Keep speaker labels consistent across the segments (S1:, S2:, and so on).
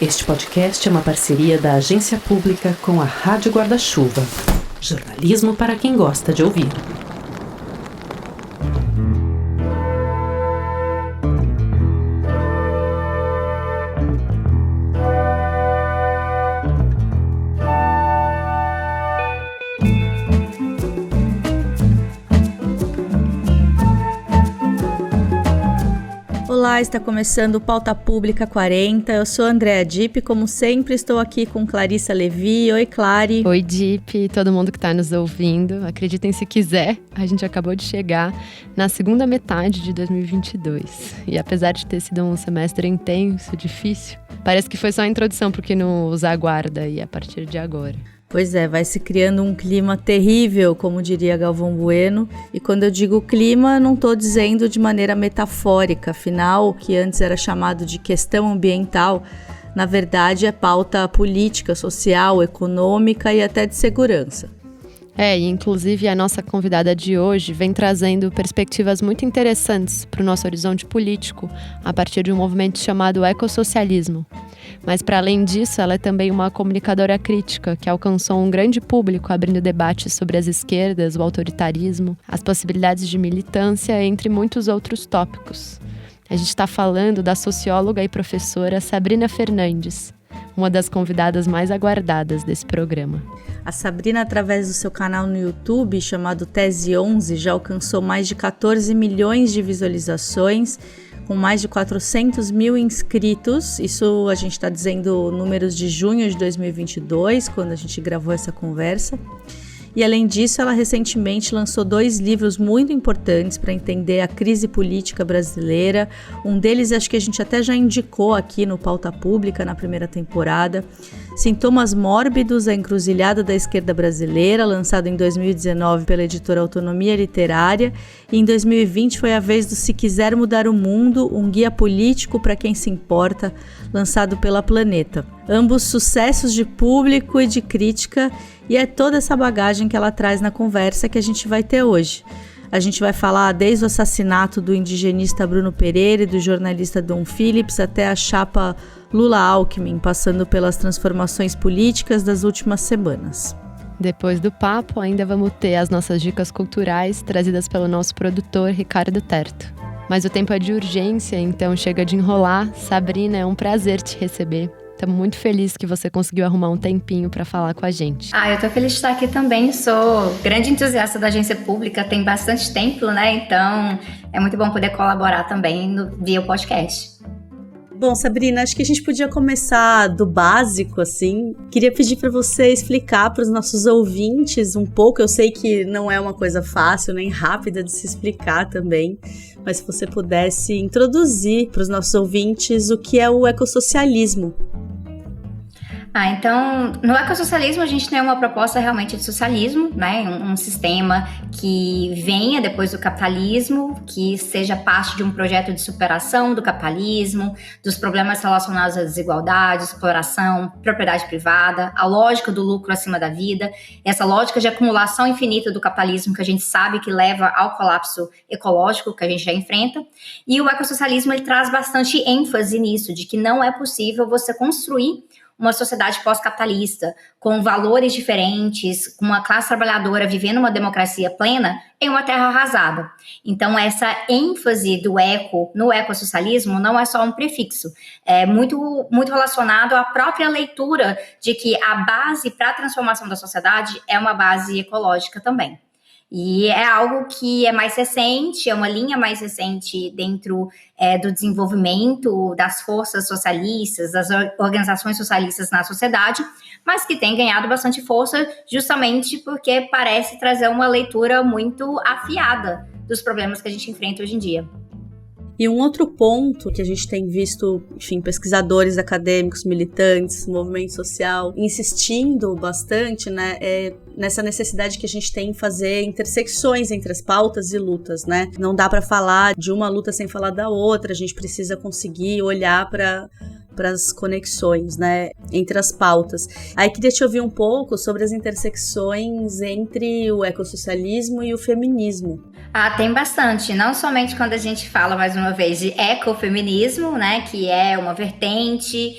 S1: Este podcast é uma parceria da Agência Pública com a Rádio Guarda-Chuva. Jornalismo para quem gosta de ouvir.
S2: Olá, está começando o Pauta Pública 40, eu sou a Andréa Dipp, como sempre estou aqui com Clarissa Levi. Oi, Clary.
S3: Oi, Dipp, todo mundo que está nos ouvindo, acreditem se quiser, a gente acabou de chegar na segunda metade de 2022 e apesar de ter sido um semestre intenso, difícil, parece que foi só a introdução para o que nos aguarda aí a partir de agora.
S2: Pois é, vai se criando um clima terrível, como diria Galvão Bueno. E quando eu digo clima, não estou dizendo de maneira metafórica. Afinal, o que antes era chamado de questão ambiental, na verdade é pauta política, social, econômica e até de segurança.
S3: E inclusive a nossa convidada de hoje vem trazendo perspectivas muito interessantes para o nosso horizonte político a partir de um movimento chamado ecossocialismo. Mas, para além disso, ela é também uma comunicadora crítica que alcançou um grande público abrindo debates sobre as esquerdas, o autoritarismo, as possibilidades de militância, entre muitos outros tópicos. A gente está falando da socióloga e professora Sabrina Fernandes, uma das convidadas mais aguardadas desse programa.
S2: A Sabrina, através do seu canal no YouTube, chamado Tese 11, já alcançou mais de 14 milhões de visualizações, com mais de 400 mil inscritos. Isso a gente está dizendo números de junho de 2022, quando a gente gravou essa conversa. E além disso, ela recentemente lançou 2 livros muito importantes para entender a crise política brasileira. Um deles acho que a gente até já indicou aqui no Pauta Pública na primeira temporada. Sintomas Mórbidos, a encruzilhada da esquerda brasileira, lançado em 2019 pela editora Autonomia Literária. E em 2020 foi a vez do Se Quiser Mudar o Mundo, um guia político para quem se importa, lançado pela Planeta. Ambos sucessos de público e de crítica, e é toda essa bagagem que ela traz na conversa que a gente vai ter hoje. A gente vai falar desde o assassinato do indigenista Bruno Pereira e do jornalista Dom Phillips até a chapa Lula-Alckmin, passando pelas transformações políticas das últimas semanas.
S3: Depois do papo, ainda vamos ter as nossas dicas culturais trazidas pelo nosso produtor Ricardo Terto. Mas o tempo é de urgência, então chega de enrolar. Sabrina, é um prazer te receber. Estamos muito felizes que você conseguiu arrumar um tempinho para falar com a gente.
S4: Eu tô feliz de estar aqui também. Sou grande entusiasta da agência pública, tem bastante tempo, né? Então é muito bom poder colaborar também via o podcast.
S2: Bom, Sabrina, acho que a gente podia começar do básico, assim. Queria pedir para você explicar para os nossos ouvintes um pouco. Eu sei que não é uma coisa fácil nem rápida de se explicar também, mas se você pudesse introduzir para os nossos ouvintes o que é o ecossocialismo.
S4: Então, no ecossocialismo a gente tem uma proposta realmente de socialismo, né? Um sistema que venha depois do capitalismo, que seja parte de um projeto de superação do capitalismo, dos problemas relacionados à desigualdade, exploração, propriedade privada, a lógica do lucro acima da vida, essa lógica de acumulação infinita do capitalismo que a gente sabe que leva ao colapso ecológico que a gente já enfrenta. E o ecossocialismo ele traz bastante ênfase nisso, de que não é possível você construir uma sociedade pós-capitalista, com valores diferentes, com uma classe trabalhadora vivendo uma democracia plena em uma terra arrasada. Então, essa ênfase do eco no ecossocialismo não é só um prefixo, é muito, muito relacionado à própria leitura de que a base para a transformação da sociedade é uma base ecológica também. E é algo que é mais recente, é uma linha mais recente dentro do desenvolvimento das forças socialistas, das organizações socialistas na sociedade, mas que tem ganhado bastante força justamente porque parece trazer uma leitura muito afiada dos problemas que a gente enfrenta hoje em dia.
S2: E um outro ponto que a gente tem visto, enfim, pesquisadores acadêmicos, militantes, movimento social, insistindo bastante, né, é nessa necessidade que a gente tem em fazer intersecções entre as pautas e lutas, né? Não dá para falar de uma luta sem falar da outra, a gente precisa conseguir olhar para as conexões, né, entre as pautas. Aí queria te ouvir um pouco sobre as intersecções entre o ecossocialismo e o feminismo.
S4: Tem bastante, não somente quando a gente fala, mais uma vez, de ecofeminismo, né, que é uma vertente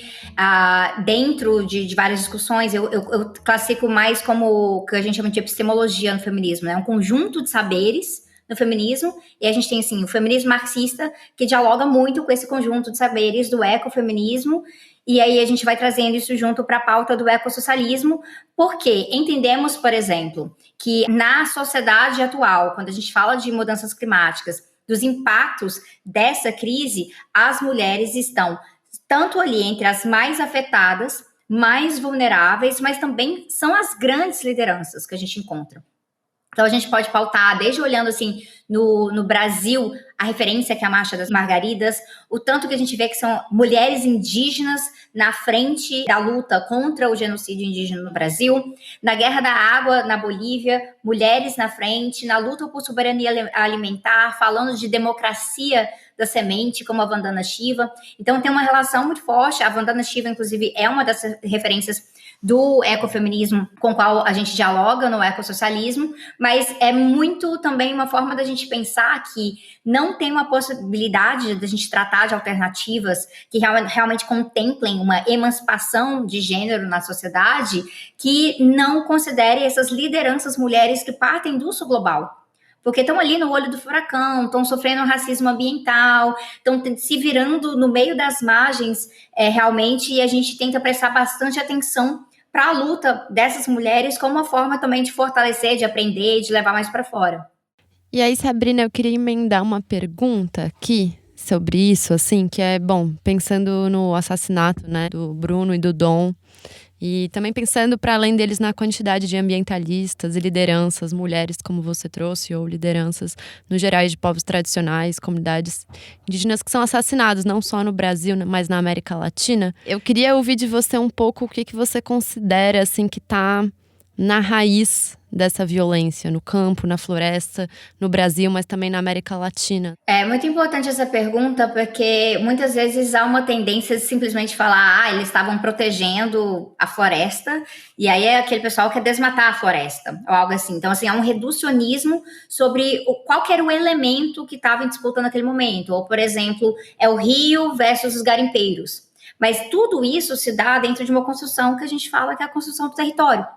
S4: dentro de várias discussões. Eu classifico mais como o que a gente chama de epistemologia no feminismo, né, um conjunto de saberes no feminismo, e a gente tem, assim, o feminismo marxista, que dialoga muito com esse conjunto de saberes do ecofeminismo, e aí a gente vai trazendo isso junto para a pauta do ecossocialismo, porque entendemos, por exemplo, que na sociedade atual, quando a gente fala de mudanças climáticas, dos impactos dessa crise, as mulheres estão tanto ali entre as mais afetadas, mais vulneráveis, mas também são as grandes lideranças que a gente encontra. Então, a gente pode pautar, desde olhando assim no Brasil, a referência que é a Marcha das Margaridas, o tanto que a gente vê que são mulheres indígenas na frente da luta contra o genocídio indígena no Brasil, na Guerra da Água na Bolívia, mulheres na frente, na luta por soberania alimentar, falando de democracia da semente, como a Vandana Shiva. Então, tem uma relação muito forte. A Vandana Shiva, inclusive, é uma das referências do ecofeminismo com o qual a gente dialoga no ecossocialismo, mas é muito também uma forma da gente pensar que não tem uma possibilidade de a gente tratar de alternativas que realmente contemplem uma emancipação de gênero na sociedade que não considere essas lideranças mulheres que partem do sul global. Porque estão ali no olho do furacão, estão sofrendo racismo ambiental, estão se virando no meio das margens realmente, e a gente tenta prestar bastante atenção para a luta dessas mulheres como uma forma também de fortalecer, de aprender, de levar mais para fora.
S3: E aí, Sabrina, eu queria emendar uma pergunta aqui sobre isso, assim, que é, bom, pensando no assassinato, né, do Bruno e do Dom, e também pensando, para além deles, na quantidade de ambientalistas e lideranças, mulheres, como você trouxe, ou lideranças, no geral, de povos tradicionais, comunidades indígenas que são assassinados, não só no Brasil, mas na América Latina. Eu queria ouvir de você um pouco o que você considera, assim, que está na raiz dessa violência, no campo, na floresta, no Brasil, mas também na América Latina.
S4: É muito importante essa pergunta, porque muitas vezes há uma tendência de simplesmente falar, eles estavam protegendo a floresta, e aí é aquele pessoal que quer desmatar a floresta, ou algo assim. Então, assim, há um reducionismo sobre qual que era o elemento que estava em disputa naquele momento. Ou, por exemplo, é o rio versus os garimpeiros. Mas tudo isso se dá dentro de uma construção que a gente fala que é a construção do território.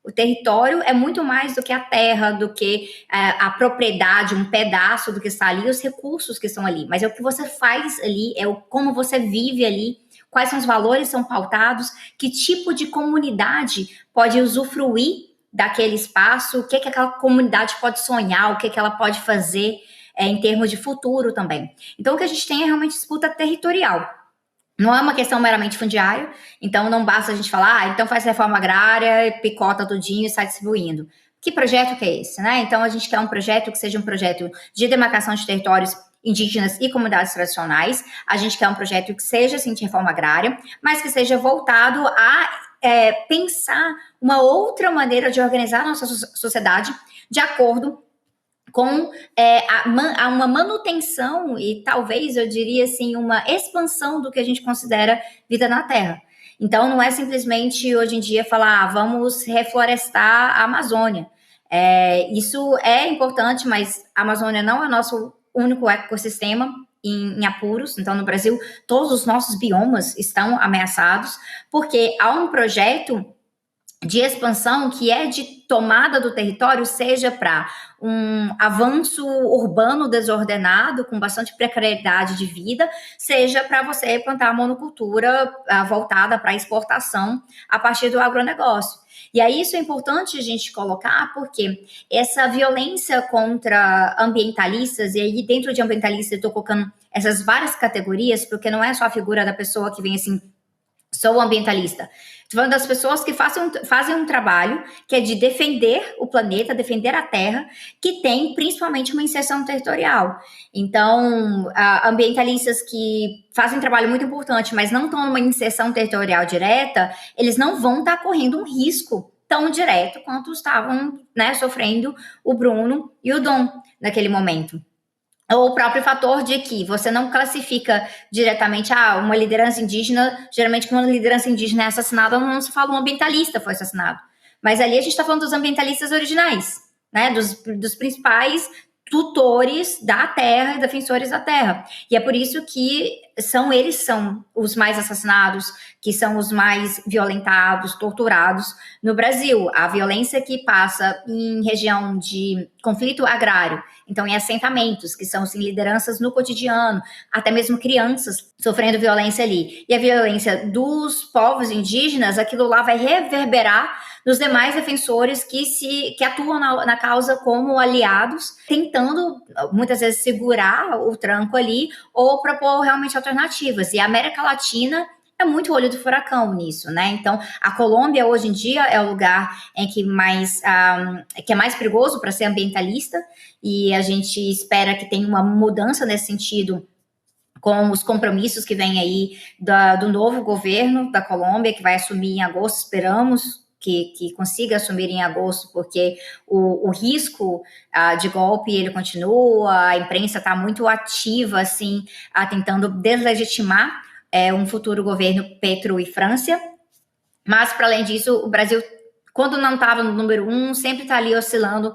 S4: O território é muito mais do que a terra, do que a propriedade, um pedaço do que está ali, os recursos que estão ali. Mas é o que você faz ali, é como você vive ali, quais são os valores que são pautados, que tipo de comunidade pode usufruir daquele espaço, o que aquela comunidade pode sonhar, o que ela pode fazer em termos de futuro também. Então, o que a gente tem é realmente disputa territorial. Não é uma questão meramente fundiária, então não basta a gente falar, então faz reforma agrária, picota tudinho e sai distribuindo. Que projeto que é esse, né? Então a gente quer um projeto que seja um projeto de demarcação de territórios indígenas e comunidades tradicionais, a gente quer um projeto que seja, assim, de reforma agrária, mas que seja voltado a pensar uma outra maneira de organizar a nossa sociedade de acordo com uma manutenção e talvez, eu diria assim, uma expansão do que a gente considera vida na Terra. Então, não é simplesmente, hoje em dia, falar, vamos reflorestar a Amazônia. Isso é importante, mas a Amazônia não é o nosso único ecossistema em apuros. Então, no Brasil, todos os nossos biomas estão ameaçados, porque há um projeto de expansão que é de tomada do território, seja para um avanço urbano desordenado, com bastante precariedade de vida, seja para você plantar a monocultura voltada para exportação a partir do agronegócio. E aí isso é importante a gente colocar, porque essa violência contra ambientalistas, e aí dentro de ambientalistas eu estou colocando essas várias categorias, porque não é só a figura da pessoa que vem assim, sou ambientalista. Estou falando das pessoas que fazem um trabalho que é de defender o planeta, defender a Terra, que tem principalmente uma inserção territorial. Então, ambientalistas que fazem um trabalho muito importante, mas não estão numa inserção territorial direta, eles não vão estar correndo um risco tão direto quanto estavam, né, sofrendo o Bruno e o Dom naquele momento. Ou o próprio fator de que você não classifica diretamente uma liderança indígena, geralmente quando uma liderança indígena é assassinada, não se fala um ambientalista foi assassinado. Mas ali a gente está falando dos ambientalistas originais, né? Dos principais, tutores da terra e defensores da terra. E é por isso que eles são os mais assassinados, que são os mais violentados, torturados no Brasil. A violência que passa em região de conflito agrário, então em assentamentos, que são assim, lideranças no cotidiano, até mesmo crianças sofrendo violência ali. E a violência dos povos indígenas, aquilo lá vai reverberar nos demais defensores que atuam na causa como aliados, tentando, muitas vezes, segurar o tranco ali ou propor realmente alternativas. E a América Latina é muito olho do furacão nisso, né? Então, a Colômbia, hoje em dia, é o lugar em que é mais perigoso para ser ambientalista, e a gente espera que tenha uma mudança nesse sentido com os compromissos que vem aí do novo governo da Colômbia, que vai assumir em agosto, esperamos que consiga assumir em agosto, porque o risco de golpe, ele continua, a imprensa está muito ativa, assim, tentando deslegitimar um futuro governo Petro e França, mas, para além disso, o Brasil, quando não estava no número 1, sempre está ali oscilando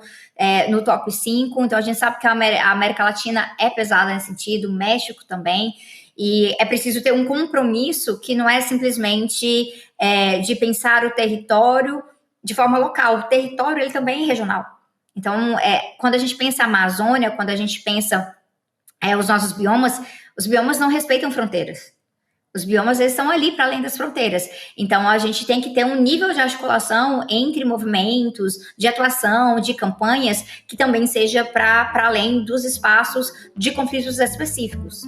S4: no top 5, então a gente sabe que a América Latina é pesada nesse sentido, o México também, e é preciso ter um compromisso que não é simplesmente de pensar o território de forma local. O território, ele também é regional. Então, quando a gente pensa a Amazônia, quando a gente pensa os nossos biomas, os biomas não respeitam fronteiras. Os biomas, eles estão ali para além das fronteiras. Então, a gente tem que ter um nível de articulação entre movimentos, de atuação, de campanhas, que também seja para além dos espaços de conflitos específicos.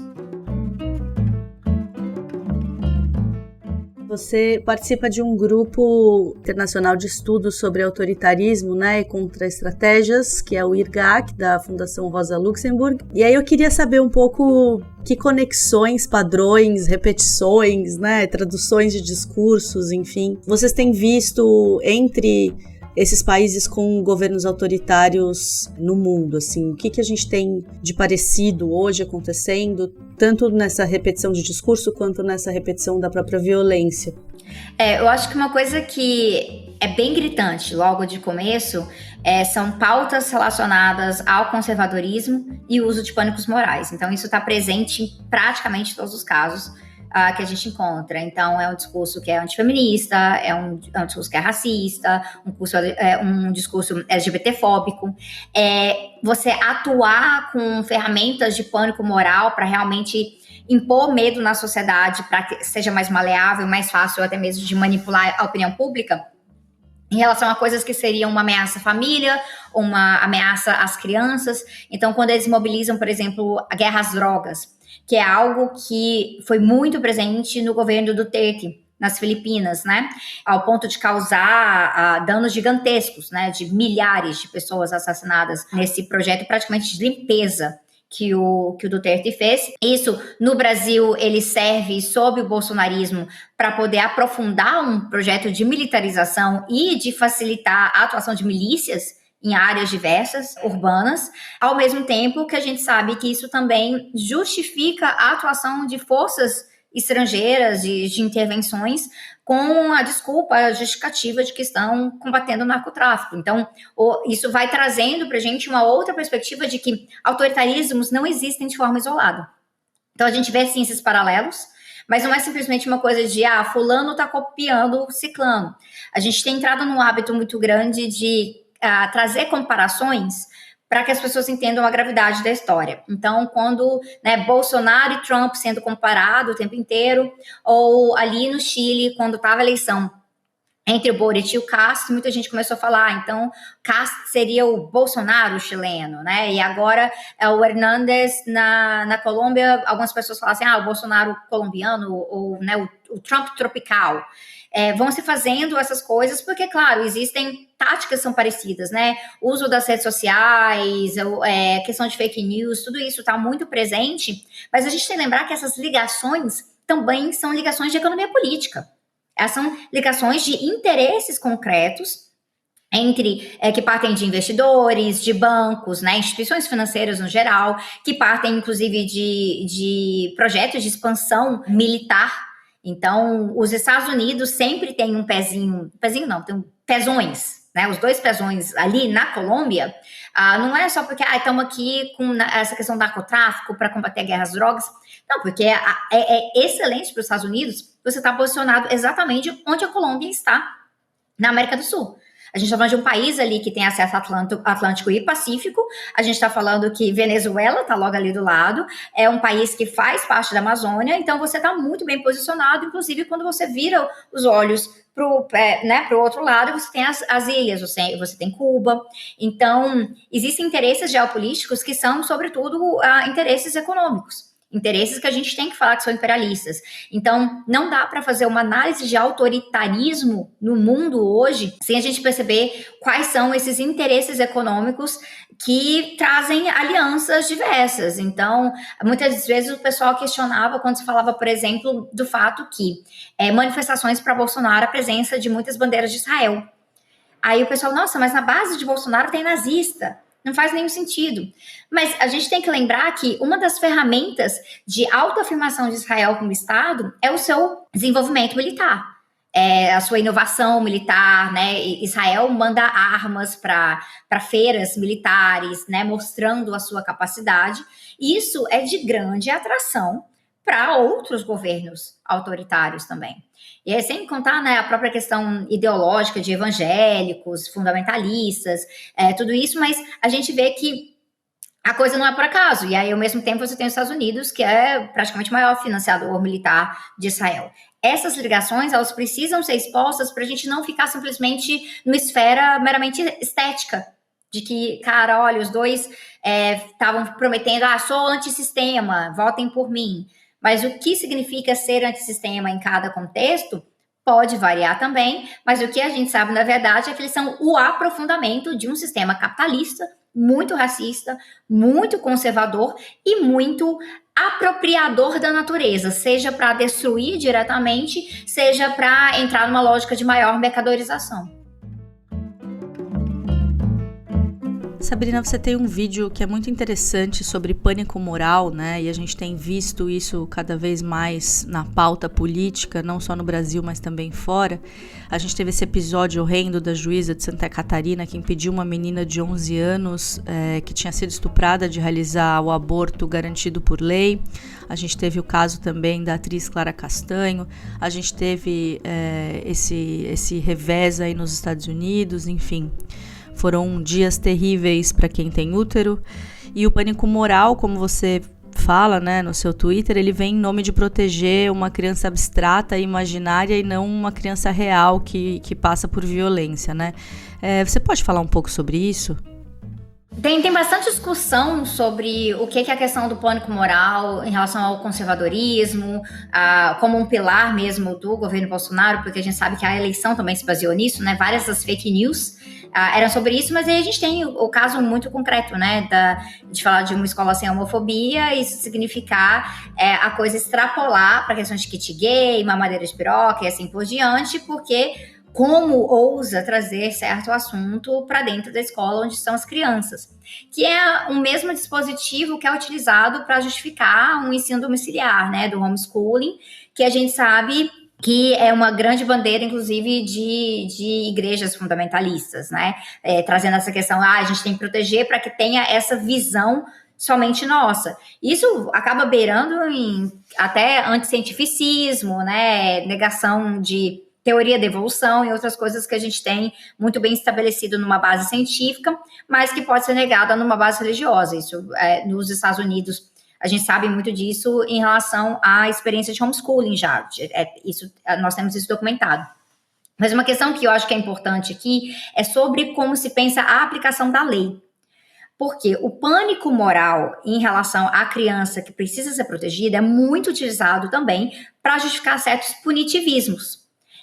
S2: Você participa de um grupo internacional de estudos sobre autoritarismo, né, e contra-estratégias, que é o IRGAC, da Fundação Rosa Luxemburg. E aí eu queria saber um pouco que conexões, padrões, repetições, né, traduções de discursos, enfim, vocês têm visto entre esses países com governos autoritários no mundo, assim, o que a gente tem de parecido hoje acontecendo, tanto nessa repetição de discurso quanto nessa repetição da própria violência?
S4: Eu acho que uma coisa que é bem gritante logo de começo são pautas relacionadas ao conservadorismo e o uso de pânicos morais. Então, isso está presente em praticamente todos os casos que a gente encontra. Então, é um discurso que é antifeminista, é um discurso que é racista, um discurso LGBTfóbico. Você atuar com ferramentas de pânico moral para realmente impor medo na sociedade, para que seja mais maleável, mais fácil até mesmo de manipular a opinião pública, em relação a coisas que seriam uma ameaça à família, uma ameaça às crianças. Então, quando eles mobilizam, por exemplo, a guerra às drogas, que é algo que foi muito presente no governo do Duterte, nas Filipinas, né? Ao ponto de causar danos gigantescos, né? De milhares de pessoas assassinadas nesse projeto praticamente de limpeza que o Duterte fez. Isso, no Brasil, ele serve sob o bolsonarismo para poder aprofundar um projeto de militarização e de facilitar a atuação de milícias em áreas diversas, urbanas, ao mesmo tempo que a gente sabe que isso também justifica a atuação de forças estrangeiras, de intervenções, com a desculpa, a justificativa de que estão combatendo o narcotráfico. Então, isso vai trazendo para a gente uma outra perspectiva de que autoritarismos não existem de forma isolada. Então, a gente vê, sim, esses paralelos, mas não é simplesmente uma coisa de, fulano está copiando ciclano. A gente tem entrado num hábito muito grande de trazer comparações para que as pessoas entendam a gravidade da história. Então, quando Bolsonaro e Trump sendo comparado o tempo inteiro, ou ali no Chile, quando estava a eleição entre o Boric e o Cast, muita gente começou a falar, então, Cast seria o Bolsonaro chileno, né? E agora o Hernández na Colômbia, algumas pessoas falam assim, o Bolsonaro colombiano, ou o Trump tropical. Vão se fazendo essas coisas, porque, claro, existem táticas que são parecidas, né? O uso das redes sociais, questão de fake news, tudo isso está muito presente, mas a gente tem que lembrar que essas ligações também são ligações de economia política. Essas são ligações de interesses concretos que partem de investidores, de bancos, né, instituições financeiras no geral, que partem, inclusive, de projetos de expansão militar. Então, os Estados Unidos sempre têm tem pezões né, os 2 pezões ali na Colômbia, não é só porque estamos aqui com essa questão do narcotráfico para combater a guerra às drogas. Não, porque é excelente para os Estados Unidos você estar posicionado exatamente onde a Colômbia está na América do Sul. A gente está falando de um país ali que tem acesso Atlântico e Pacífico. A gente está falando que Venezuela está logo ali do lado. É um país que faz parte da Amazônia. Então, você está muito bem posicionado. Inclusive, quando você vira os olhos para o outro lado, você tem as ilhas, você tem Cuba. Então, existem interesses geopolíticos que são, sobretudo, interesses econômicos. Interesses que a gente tem que falar que são imperialistas. Então, não dá para fazer uma análise de autoritarismo no mundo hoje sem a gente perceber quais são esses interesses econômicos que trazem alianças diversas. Então, muitas vezes o pessoal questionava quando se falava, por exemplo, do fato que manifestações para Bolsonaro, a presença de muitas bandeiras de Israel. Aí o pessoal, nossa, mas na base de Bolsonaro tem nazista. Não faz nenhum sentido. Mas a gente tem que lembrar que uma das ferramentas de autoafirmação de Israel como Estado é o seu desenvolvimento militar. A sua inovação militar, né? Israel manda armas para feiras militares, né? Mostrando a sua capacidade. Isso é de grande atração para outros governos autoritários também. E aí, sem contar, né, a própria questão ideológica de evangélicos, fundamentalistas, tudo isso, mas a gente vê que a coisa não é por acaso. E aí, ao mesmo tempo, você tem os Estados Unidos, que é praticamente o maior financiador militar de Israel. Essas ligações, elas precisam ser expostas para a gente não ficar simplesmente numa esfera meramente estética, de que, cara, olha, os dois estavam prometendo, sou antissistema, votem por mim. Mas o que significa ser antissistema em cada contexto pode variar também, mas o que a gente sabe, na verdade, é que eles são o aprofundamento de um sistema capitalista, muito racista, muito conservador e muito apropriador da natureza, seja para destruir diretamente, seja para entrar numa lógica de maior mercadorização.
S2: Sabrina, você tem um vídeo que é muito interessante sobre pânico moral, né? E a gente tem visto isso cada vez mais na pauta política, não só no Brasil, mas também fora. A gente teve esse episódio horrendo da juíza de Santa Catarina que impediu uma menina de 11 anos que tinha sido estuprada de realizar o aborto garantido por lei. A gente teve o caso também da atriz Clara Castanho. A gente teve esse revés aí nos Estados Unidos, enfim. Foram dias terríveis para quem tem útero. E o pânico moral, como você fala, né, no seu Twitter, ele vem em nome de proteger uma criança abstrata e imaginária e não uma criança real que passa por violência, né? Você pode falar um pouco sobre isso?
S4: Tem bastante discussão sobre o que é a questão do pânico moral em relação ao conservadorismo, como um pilar mesmo do governo Bolsonaro, porque a gente sabe que a eleição também se baseou nisso, né? Várias das fake news eram sobre isso, mas aí a gente tem o caso muito concreto, né? De falar de uma escola sem homofobia, isso significar a coisa extrapolar para questões de kit gay, mamadeira de piroca e assim por diante, porque como ousa trazer certo assunto para dentro da escola onde estão as crianças, que é o mesmo dispositivo que é utilizado para justificar um ensino domiciliar, né, do homeschooling, que a gente sabe que é uma grande bandeira, inclusive, de igrejas fundamentalistas, né, trazendo essa questão, a gente tem que proteger para que tenha essa visão somente nossa. Isso acaba beirando em até anticientificismo, né, negação de teoria da evolução e outras coisas que a gente tem muito bem estabelecido numa base científica, mas que pode ser negada numa base religiosa. Isso, nos Estados Unidos, a gente sabe muito disso em relação à experiência de homeschooling já. Nós temos isso documentado. Mas uma questão que eu acho que é importante aqui é sobre como se pensa a aplicação da lei. Porque o pânico moral em relação à criança que precisa ser protegida é muito utilizado também para justificar certos punitivismos.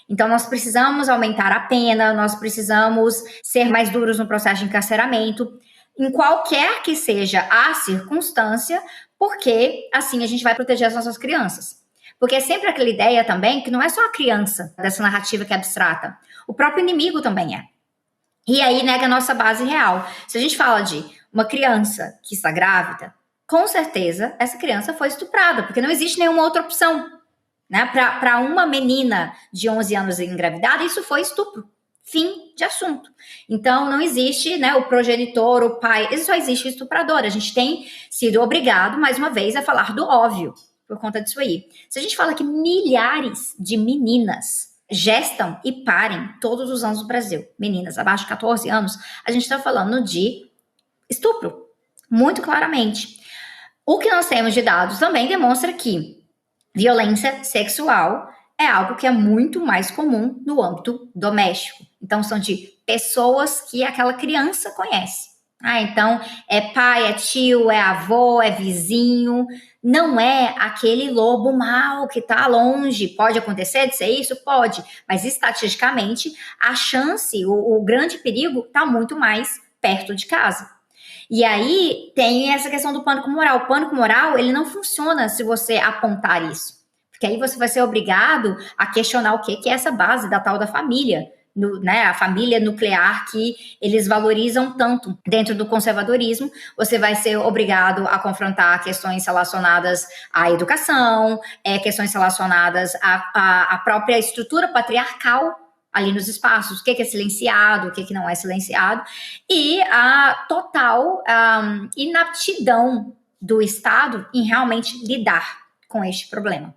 S4: Então, nós precisamos aumentar a pena, nós precisamos ser mais duros no processo de encarceramento, em qualquer que seja a circunstância, porque assim a gente vai proteger as nossas crianças. Porque é sempre aquela ideia também que não é só a criança dessa narrativa que é abstrata, o próprio inimigo também é. E aí nega a nossa base real. Se a gente fala de uma criança que está grávida, com certeza essa criança foi estuprada, porque não existe nenhuma outra opção. Né? Para uma menina de 11 anos engravidada, isso foi estupro Fim de assunto. Então, não existe, né, o progenitor, o pai, só existe o estuprador. A gente tem sido obrigado, mais uma vez, a falar do óbvio por conta disso aí. Se a gente fala que milhares de meninas gestam e parem todos os anos no Brasil, meninas abaixo de 14 anos, a gente está falando de estupro, muito claramente. O que nós temos de dados também demonstra que violência sexual é algo que é muito mais comum no âmbito doméstico. Então, são de pessoas que aquela criança conhece. Então, é pai, é tio, é avô, é vizinho. Não é aquele lobo mau que está longe. Pode acontecer de ser isso? Pode. Mas, estatisticamente, a chance, o grande perigo está muito mais perto de casa. E aí, tem essa questão do pânico moral. O pânico moral, ele não funciona se você apontar isso. Porque aí você vai ser obrigado a questionar o que é essa base da tal da família, né, a família nuclear que eles valorizam tanto dentro do conservadorismo. Você vai ser obrigado a confrontar questões relacionadas à educação, questões relacionadas à própria estrutura patriarcal ali nos espaços, o que é silenciado, o que não é silenciado, e a total inaptidão do Estado em realmente lidar com este problema.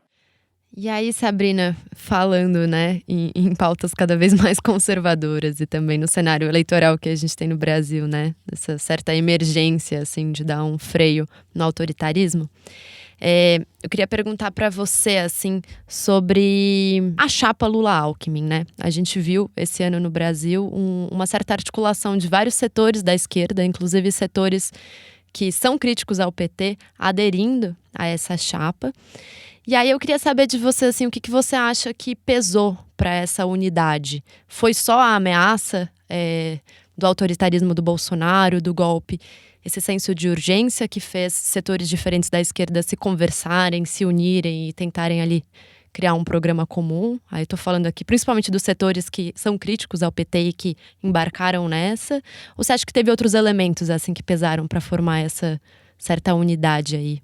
S3: E aí, Sabrina, falando, né, em pautas cada vez mais conservadoras e também no cenário eleitoral que a gente tem no Brasil, né, dessa certa emergência, assim, de dar um freio no autoritarismo, eu queria perguntar para você, assim, sobre a chapa Lula-Alckmin, né? A gente viu esse ano no Brasil uma certa articulação de vários setores da esquerda, inclusive setores que são críticos ao PT, aderindo a essa chapa. E aí eu queria saber de você, assim, o que você acha que pesou para essa unidade? Foi só a ameaça do autoritarismo do Bolsonaro, do golpe, esse senso de urgência que fez setores diferentes da esquerda se conversarem, se unirem e tentarem ali criar um programa comum? Aí estou falando aqui principalmente dos setores que são críticos ao PT e que embarcaram nessa. Ou você acha que teve outros elementos assim que pesaram para formar essa certa unidade aí?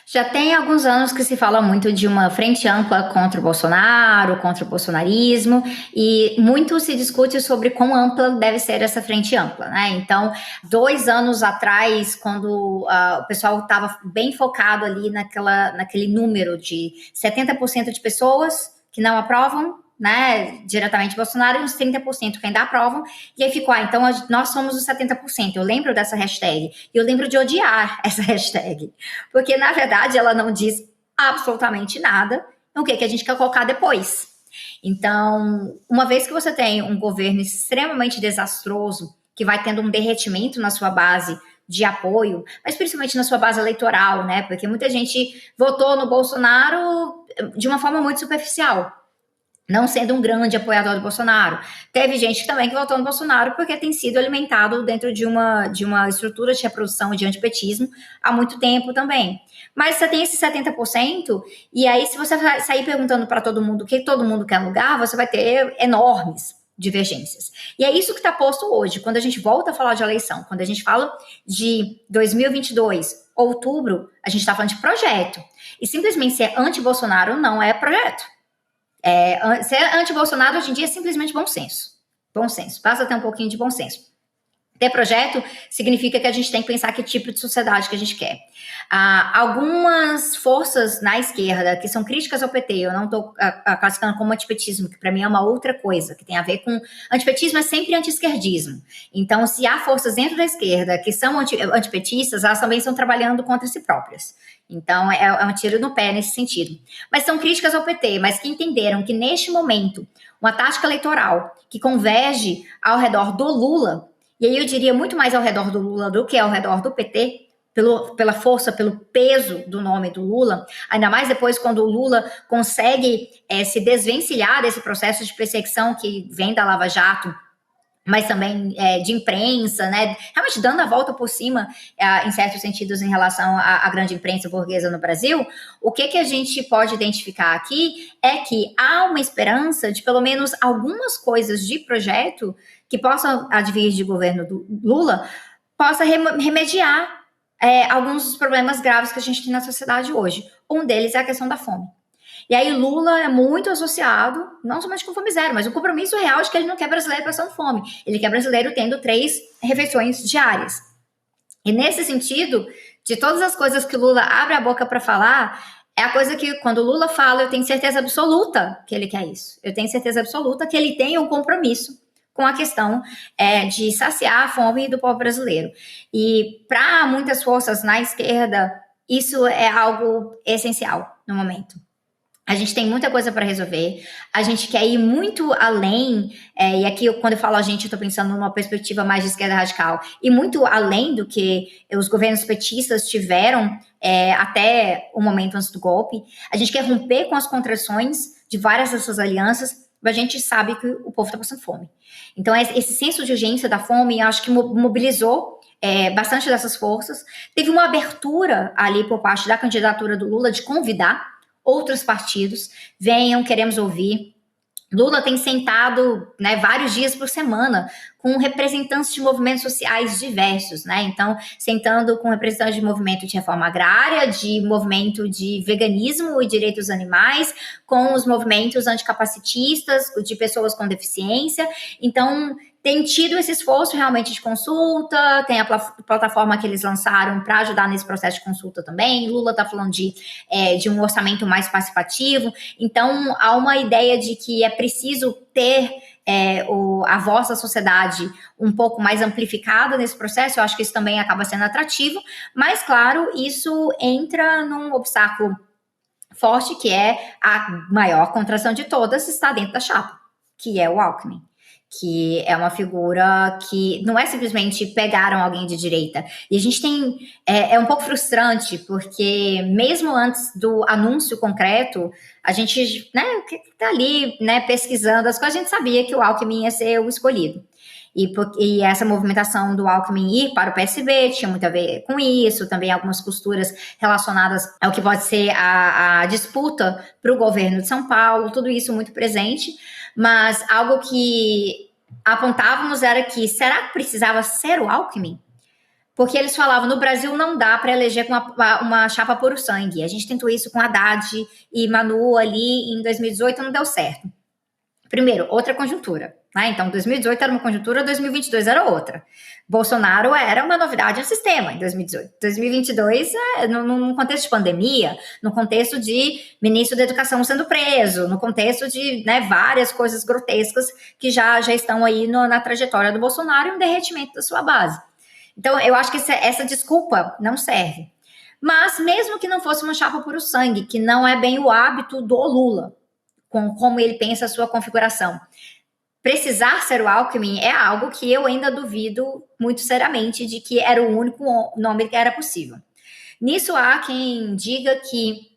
S4: Já tem alguns anos que se fala muito de uma frente ampla contra o Bolsonaro, contra o bolsonarismo, e muito se discute sobre quão ampla deve ser essa frente ampla, né? Então, 2 anos atrás, quando o pessoal estava bem focado ali naquele número de 70% de pessoas que não aprovam, né, diretamente Bolsonaro, e uns 30% que ainda aprovam, e aí ficou, então nós somos os 70%, eu lembro dessa hashtag, e eu lembro de odiar essa hashtag, porque na verdade ela não diz absolutamente nada, o que a gente quer colocar depois. Então, uma vez que você tem um governo extremamente desastroso, que vai tendo um derretimento na sua base de apoio, mas principalmente na sua base eleitoral, né, porque muita gente votou no Bolsonaro de uma forma muito superficial, não sendo um grande apoiador do Bolsonaro. Teve gente também que votou no Bolsonaro porque tem sido alimentado dentro de uma estrutura de reprodução de antipetismo há muito tempo também. Mas você tem esses 70%, e aí se você sair perguntando para todo mundo o que todo mundo quer lugar, você vai ter enormes divergências. E é isso que está posto hoje, quando a gente volta a falar de eleição, quando a gente fala de 2022, outubro, a gente está falando de projeto. E simplesmente ser anti-Bolsonaro não é projeto. Ser anti-Bolsonaro hoje em dia é simplesmente bom senso. Bom senso. Basta ter um pouquinho de bom senso. Ter projeto significa que a gente tem que pensar que tipo de sociedade que a gente quer. Algumas forças na esquerda que são críticas ao PT, eu não estou classificando como antipetismo, que para mim é uma outra coisa, que tem a ver com... Antipetismo é sempre anti-esquerdismo. Então, se há forças dentro da esquerda que são antipetistas, elas também estão trabalhando contra si próprias. Então, é um tiro no pé nesse sentido. Mas são críticas ao PT, mas que entenderam que neste momento, uma tática eleitoral que converge ao redor do Lula, e aí eu diria muito mais ao redor do Lula do que ao redor do PT, pela força, pelo peso do nome do Lula, ainda mais depois quando o Lula consegue se desvencilhar desse processo de perseguição que vem da Lava Jato, mas também de imprensa, né? Realmente dando a volta por cima, em certos sentidos, em relação à grande imprensa burguesa no Brasil. O que a gente pode identificar aqui é que há uma esperança de pelo menos algumas coisas de projeto que possam advir de governo do Lula, possa remediar alguns dos problemas graves que a gente tem na sociedade hoje. Um deles é a questão da fome. E aí Lula é muito associado, não somente com fome zero, mas o compromisso real de que ele não quer brasileiro passando fome. Ele quer brasileiro tendo 3 refeições diárias. E nesse sentido, de todas as coisas que Lula abre a boca para falar, é a coisa que, quando o Lula fala, eu tenho certeza absoluta que ele quer isso. Eu tenho certeza absoluta que ele tem um compromisso com a questão de saciar a fome do povo brasileiro. E para muitas forças na esquerda, isso é algo essencial no momento. A gente tem muita coisa para resolver, a gente quer ir muito além, e aqui quando eu falo a gente, eu estou pensando numa perspectiva mais de esquerda radical, e muito além do que os governos petistas tiveram até o momento antes do golpe. A gente quer romper com as contradições de várias dessas alianças, mas a gente sabe que o povo está passando fome. Então, esse senso de urgência da fome, eu acho que mobilizou bastante dessas forças. Teve uma abertura ali por parte da candidatura do Lula de convidar outros partidos, venham, queremos ouvir. Lula tem sentado, né, vários dias por semana com representantes de movimentos sociais diversos, né? Então, sentando com representantes de movimento de reforma agrária, de movimento de veganismo e direitos animais, com os movimentos anticapacitistas, de pessoas com deficiência. Então, tem tido esse esforço realmente de consulta, tem a plataforma que eles lançaram para ajudar nesse processo de consulta também. Lula está falando de um orçamento mais participativo. Então, há uma ideia de que é preciso ter a voz da sociedade um pouco mais amplificada nesse processo. Eu acho que isso também acaba sendo atrativo. Mas, claro, isso entra num obstáculo forte, que é a maior contração de todas, está dentro da chapa, que é o Alckmin, que é uma figura que não é simplesmente pegaram alguém de direita. E a gente tem... É um pouco frustrante, porque mesmo antes do anúncio concreto, a gente, né, que tá ali, né, pesquisando as coisas, a gente sabia que o Alckmin ia ser o escolhido. E essa movimentação do Alckmin ir para o PSB tinha muito a ver com isso, também algumas costuras relacionadas ao que pode ser a disputa para o governo de São Paulo, tudo isso muito presente. Mas algo que apontávamos era que, será que precisava ser o Alckmin? Porque eles falavam, no Brasil não dá para eleger com uma chapa puro sangue. A gente tentou isso com Haddad e Manu ali em 2018, não deu certo. Primeiro, outra conjuntura, né? Então, 2018 era uma conjuntura, 2022 era outra. Bolsonaro era uma novidade no sistema em 2018. 2022, num contexto de pandemia, no contexto de ministro da Educação sendo preso, no contexto de, né, várias coisas grotescas que já estão aí na trajetória do Bolsonaro e um derretimento da sua base. Então, eu acho que essa desculpa não serve. Mas, mesmo que não fosse uma chapa puro sangue, que não é bem o hábito do Lula, com como ele pensa a sua configuração, precisar ser o Alckmin é algo que eu ainda duvido muito seriamente de que era o único nome que era possível. Nisso há quem diga que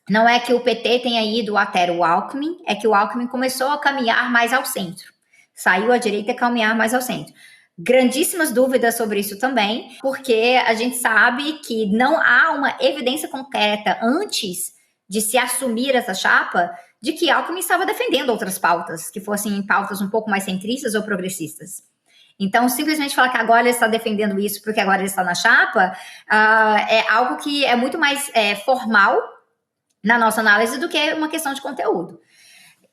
S4: não é que o PT tenha ido até o Alckmin, é que o Alckmin começou a caminhar mais ao centro. Saiu à direita e caminhar mais ao centro. Grandíssimas dúvidas sobre isso também, porque a gente sabe que não há uma evidência concreta antes de se assumir essa chapa de que Alckmin estava defendendo outras pautas, que fossem pautas um pouco mais centristas ou progressistas. Então, simplesmente falar que agora ele está defendendo isso porque agora ele está na chapa, é algo que é muito mais formal na nossa análise do que uma questão de conteúdo.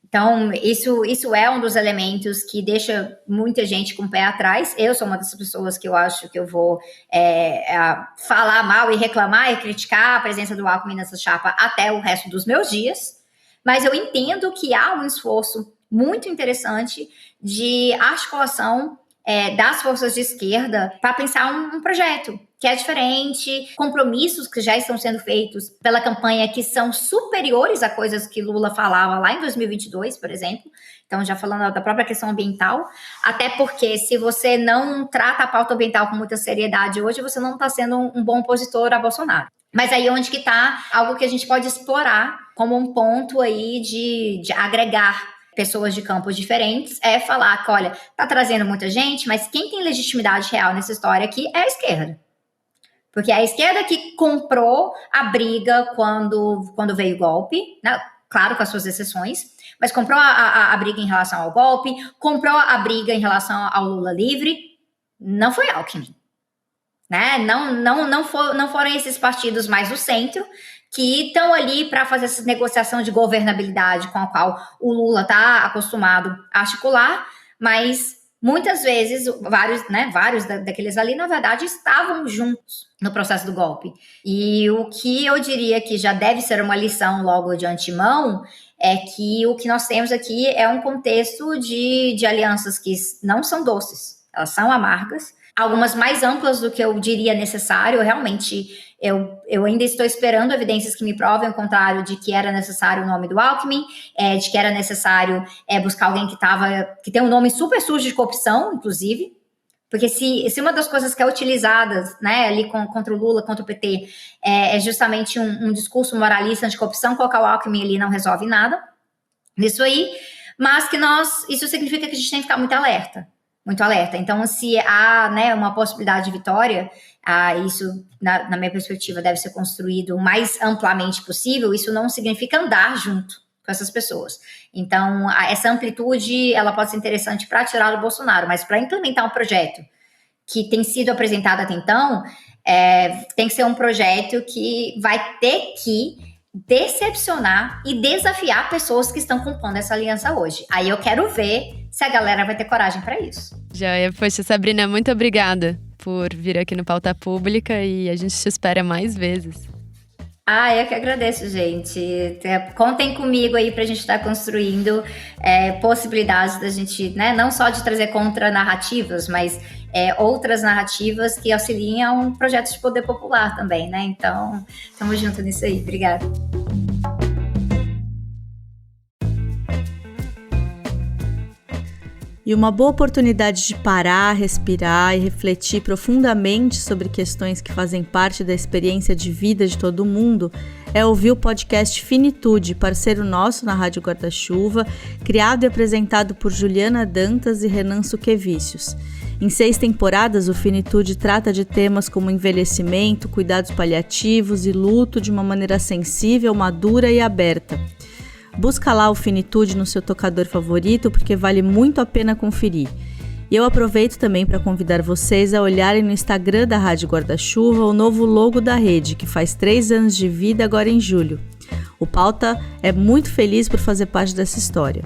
S4: Então, isso é um dos elementos que deixa muita gente com o pé atrás. Eu sou uma dessas pessoas que eu acho que eu vou falar mal e reclamar e criticar a presença do Alckmin nessa chapa até o resto dos meus dias. Mas eu entendo que há um esforço muito interessante de articulação das forças de esquerda para pensar um projeto que é diferente, compromissos que já estão sendo feitos pela campanha que são superiores a coisas que Lula falava lá em 2022, por exemplo. Então, já falando da própria questão ambiental, até porque se você não trata a pauta ambiental com muita seriedade hoje, você não está sendo um bom opositor a Bolsonaro. Mas aí onde que está algo que a gente pode explorar como um ponto aí de agregar pessoas de campos diferentes, é falar que, olha, tá trazendo muita gente, mas quem tem legitimidade real nessa história aqui é a esquerda. Porque é a esquerda que comprou a briga quando veio o golpe, né? Claro, com as suas exceções, mas comprou a briga em relação ao golpe, comprou a briga em relação ao Lula livre, não foi Alckmin. Né? Não foram esses partidos mais do centro que estão ali para fazer essa negociação de governabilidade com a qual o Lula está acostumado a articular, mas muitas vezes, vários daqueles ali, na verdade, estavam juntos no processo do golpe. E o que eu diria que já deve ser uma lição logo de antemão é que o que nós temos aqui é um contexto de alianças que não são doces, elas são amargas, algumas mais amplas do que eu diria necessário. Realmente, eu ainda estou esperando evidências que me provem o contrário de que era necessário o nome do Alckmin, de que era necessário buscar alguém que tem um nome super sujo de corrupção, inclusive, porque se uma das coisas que é utilizada, né, ali contra o Lula, contra o PT, é justamente um discurso moralista anticorrupção, colocar o Alckmin ali não resolve nada nisso aí, mas que isso significa que a gente tem que ficar muito alerta. Então, se há, né, uma possibilidade de vitória, isso, na minha perspectiva, deve ser construído o mais amplamente possível. Isso não significa andar junto com essas pessoas. Então, essa amplitude, ela pode ser interessante para tirar o Bolsonaro, mas para implementar um projeto que tem sido apresentado até então, tem que ser um projeto que vai ter que decepcionar e desafiar pessoas que estão compondo essa aliança hoje. Aí eu quero ver se a galera vai ter coragem para isso.
S3: Joia. Poxa, Sabrina, muito obrigada por vir aqui no Pauta Pública e a gente te espera mais vezes.
S4: Eu que agradeço, gente. Contem comigo aí pra gente estar construindo possibilidades da gente, né, não só de trazer contra-narrativas, mas outras narrativas que auxiliam projetos de poder popular também, né? Então, estamos juntos nisso aí. Obrigada.
S2: E uma boa oportunidade de parar, respirar e refletir profundamente sobre questões que fazem parte da experiência de vida de todo mundo é ouvir o podcast Finitude, parceiro nosso na Rádio Guarda-Chuva, criado e apresentado por Juliana Dantas e Renan Suquevicius. Em 6 temporadas, o Finitude trata de temas como envelhecimento, cuidados paliativos e luto de uma maneira sensível, madura e aberta. Busca lá o Finitude no seu tocador favorito, porque vale muito a pena conferir. E eu aproveito também para convidar vocês a olharem no Instagram da Rádio Guarda-Chuva o novo logo da rede, que faz 3 anos de vida agora em julho. O Pauta é muito feliz por fazer parte dessa história.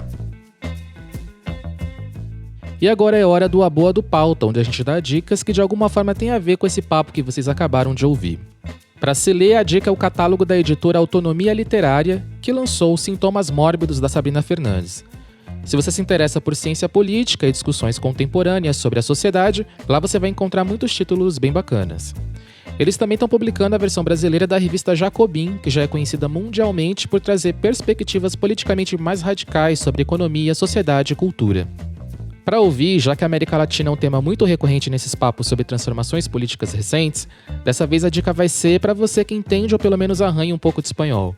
S5: E agora é hora do A Boa do Pauta, onde a gente dá dicas que de alguma forma tem a ver com esse papo que vocês acabaram de ouvir. Para se ler, a dica é o catálogo da editora Autonomia Literária, que lançou Sintomas Mórbidos, da Sabrina Fernandes. Se você se interessa por ciência política e discussões contemporâneas sobre a sociedade, lá você vai encontrar muitos títulos bem bacanas. Eles também estão publicando a versão brasileira da revista Jacobin, que já é conhecida mundialmente por trazer perspectivas politicamente mais radicais sobre economia, sociedade e cultura. Para ouvir, já que a América Latina é um tema muito recorrente nesses papos sobre transformações políticas recentes, dessa vez a dica vai ser para você que entende ou pelo menos arranha um pouco de espanhol.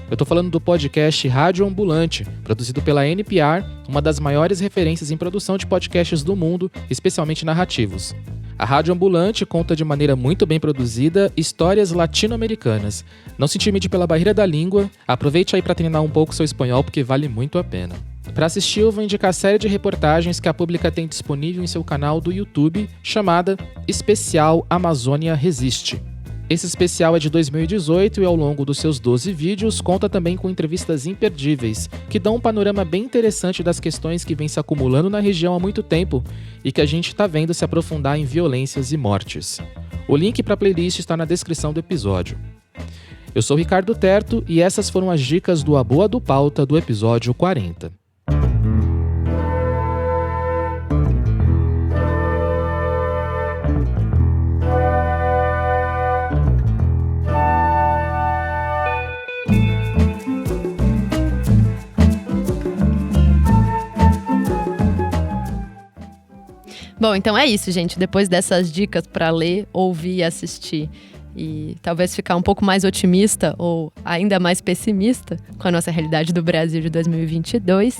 S5: Eu tô falando do podcast Rádio Ambulante, produzido pela NPR, uma das maiores referências em produção de podcasts do mundo, especialmente narrativos. A Rádio Ambulante conta de maneira muito bem produzida histórias latino-americanas. Não se intimide pela barreira da língua, aproveite aí para treinar um pouco seu espanhol porque vale muito a pena. Para assistir, eu vou indicar a série de reportagens que a Pública tem disponível em seu canal do YouTube, chamada Especial Amazônia Resiste. Esse especial é de 2018 e ao longo dos seus 12 vídeos conta também com entrevistas imperdíveis, que dão um panorama bem interessante das questões que vêm se acumulando na região há muito tempo e que a gente está vendo se aprofundar em violências e mortes. O link para a playlist está na descrição do episódio. Eu sou Ricardo Terto e essas foram as dicas do A Boa do Pauta do episódio 40.
S3: Bom, então é isso, gente. Depois dessas dicas para ler, ouvir e assistir e talvez ficar um pouco mais otimista ou ainda mais pessimista com a nossa realidade do Brasil de 2022,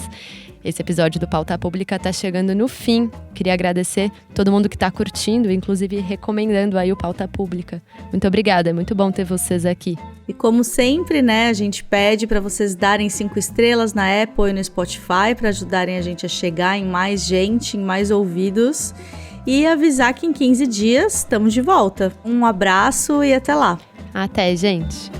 S3: esse episódio do Pauta Pública está chegando no fim. Queria agradecer todo mundo que está curtindo, inclusive recomendando aí o Pauta Pública. Muito obrigada, é muito bom ter vocês aqui.
S2: E como sempre, né, a gente pede para vocês darem 5 estrelas na Apple e no Spotify para ajudarem a gente a chegar em mais gente, em mais ouvidos e avisar que em 15 dias estamos de volta. Um abraço e até lá.
S3: Até, gente.